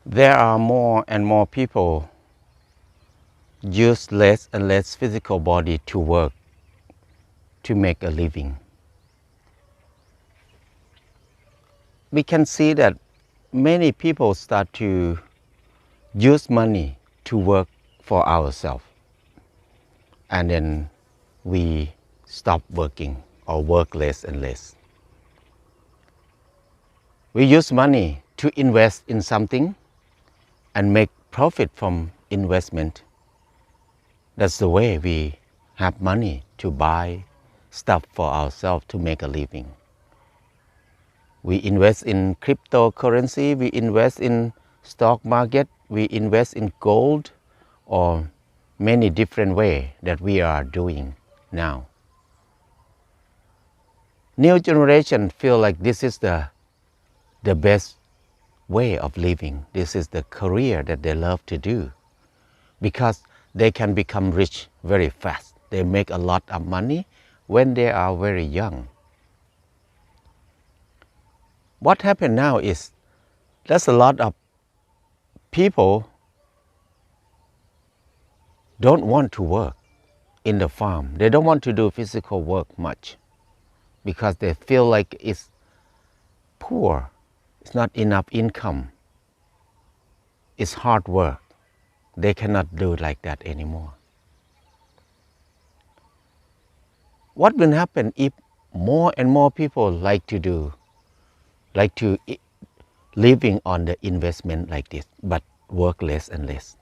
There are more and more people use less and less physical body to work, to make a living. We can see that many people start to use money to work for ourselves, and then we stop working or work less and less. We use money to invest in something and make profit from investment. That's the way we have money to buy stuff for ourselves to make a living. We invest in cryptocurrency, we invest in stock market, we invest in gold, or many different ways that we are doing now. New generation feel like this is the best way of living. This is the career that they love to do because they can become rich very fast. They make a lot of money when they are very young. What happened now is there's a lot of people don't want to work in the farm. They don't want to do physical work much because they feel like it's poor. It's not enough income. It's hard work. They cannot do like that anymore. What will happen if more and more people like to living on the investment like this, but work less and less?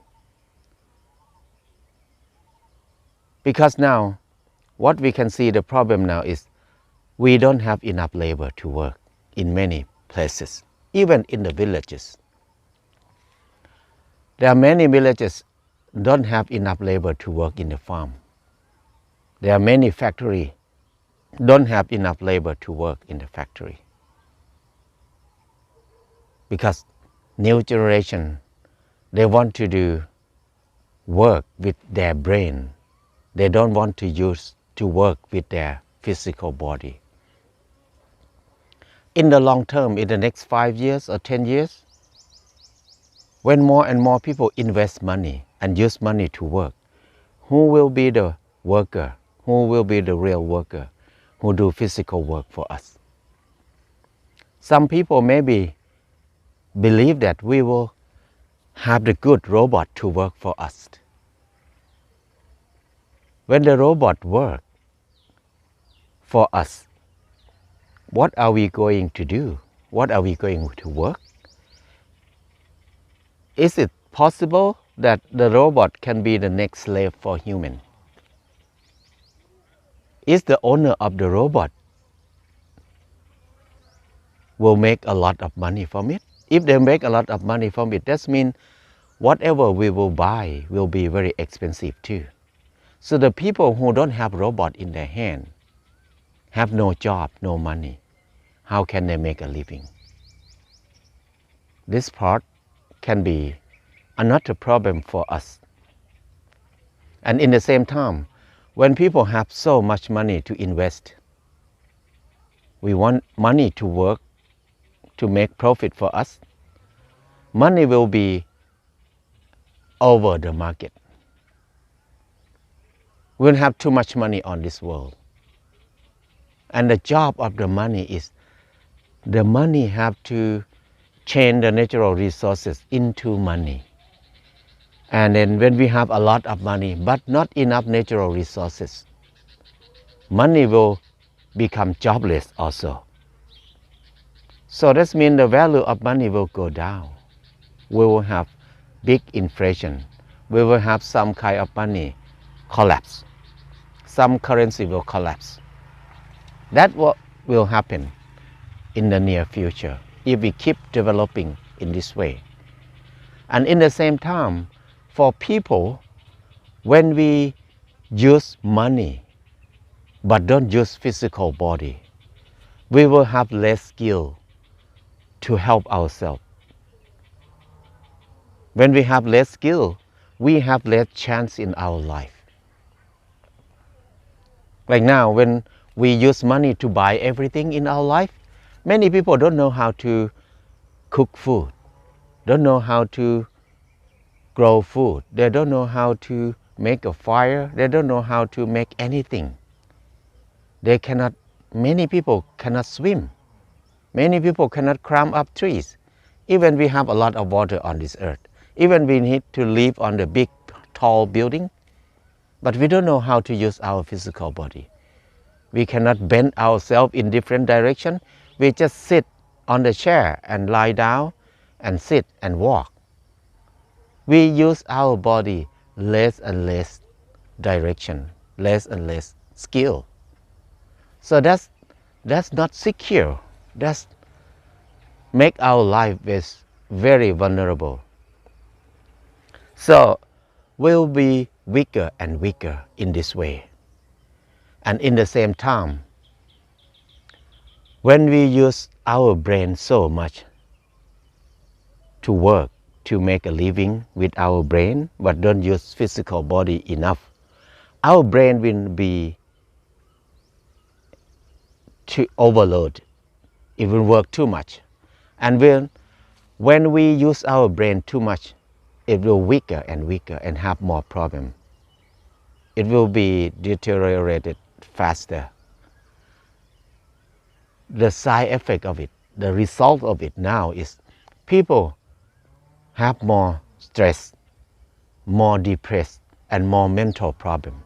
Because now, what we can see the problem now is we don't have enough labor to work in many places, even in the villages. There are many villages don't have enough labor to work in the farm. There are many factories don't have enough labor to work in the factory. Because new generation, they want to do work with their brain. They don't want to work with their physical body. In the long term, in the next 5 years or 10 years, when more and more people invest money and use money to work, who will be the worker? Who will be the real worker who do physical work for us? Some people maybe believe that we will have the good robot to work for us. When the robot work for us, what are we going to do? What are we going to work? Is it possible that the robot can be the next slave for human? Is the owner of the robot will make a lot of money from it? If they make a lot of money from it, that means whatever we will buy will be very expensive too. So the people who don't have robot in their hand have no job, no money. How can they make a living? This part can be another problem for us. And in the same time, when people have so much money to invest, we want money to work to make profit for us. Money will be over the market. We'll have too much money on this world. And the job of the money is the money have to change the natural resources into money. And then when we have a lot of money but not enough natural resources, money will become jobless also. So that means the value of money will go down. We will have big inflation. We will have some kind of money collapse. Some currency will collapse. That's what will happen in the near future if we keep developing in this way. And in the same time, for people, when we use money but don't use physical body, we will have less skill to help ourselves. When we have less skill, we have less chance in our life. Like now, when we use money to buy everything in our life, many people don't know how to cook food, don't know how to grow food. They don't know how to make a fire. They don't know how to make anything. Many people cannot swim. Many people cannot climb up trees. Even we have a lot of water on this earth. Even we need to live on the big, tall building. But we don't know how to use our physical body. We cannot bend ourselves in different directions. We just sit on the chair and lie down and sit and walk. We use our body less and less direction, less and less skill. So that's not secure. That's make our life is very vulnerable. So we'll be weaker and weaker in this way. And in the same time, when we use our brain so much to work, to make a living with our brain, but don't use physical body enough, our brain will be too overloaded. It will work too much. And when we use our brain too much, it will weaker and weaker and have more problems. It will be deteriorated faster. The side effect of it, the result of it now is people have more stress, more depressed, and more mental problem.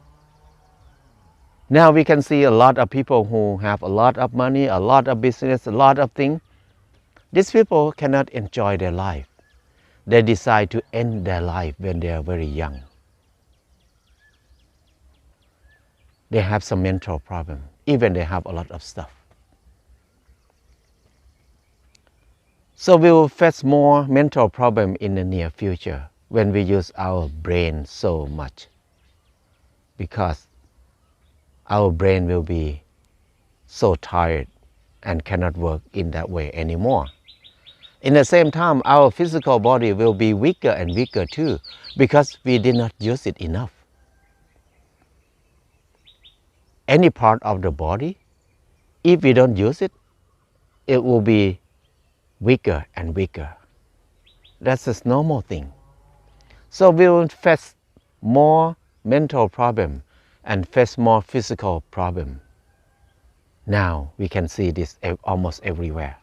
Now we can see a lot of people who have a lot of money, a lot of business, a lot of things. These people cannot enjoy their life. They decide to end their life when they are very young. They have some mental problem, even they have a lot of stuff. So we will face more mental problem in the near future when we use our brain so much, because our brain will be so tired and cannot work in that way anymore. In the same time, our physical body will be weaker and weaker too, because we did not use it enough. Any part of the body, if we don't use it, it will be weaker and weaker. That's a normal thing. So we will face more mental problem and face more physical problem. Now we can see this almost everywhere.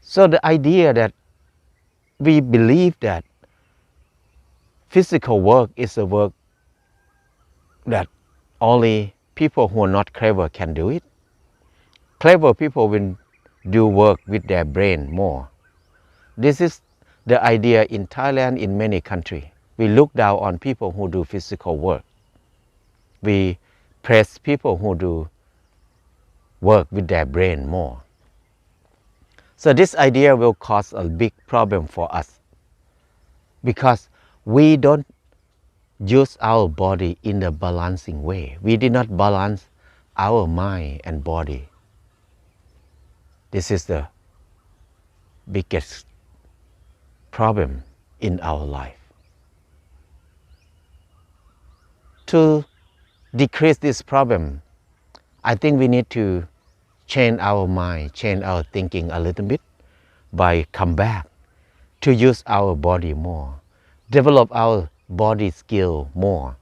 So the idea that we believe that physical work is a work that only people who are not clever can do it. Clever people will do work with their brain more. This is the idea in Thailand, in many countries. We look down on people who do physical work. We praise people who do work with their brain more. So this idea will cause a big problem for us, because we don't use our body in a balancing way. We did not balance our mind and body. This is the biggest problem in our life. To decrease this problem, I think we need to change our mind, change our thinking a little bit by come back to use our body more, develop our body skill more,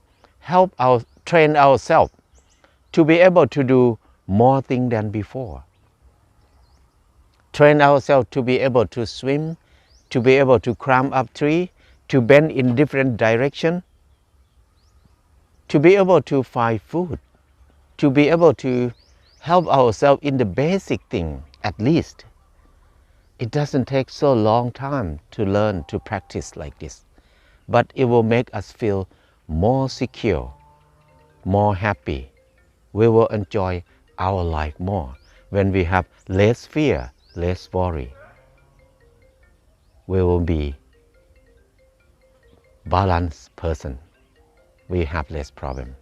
train ourselves to be able to do more things than before. Train ourselves to be able to swim, to be able to climb up tree, to bend in different direction, to be able to find food, to be able to help ourselves in the basic thing at least. It doesn't take so long time to learn to practice like this, but it will make us feel more secure, more happy. We will enjoy our life more when we have less fear, less worry. We will be balanced person. We have less problem.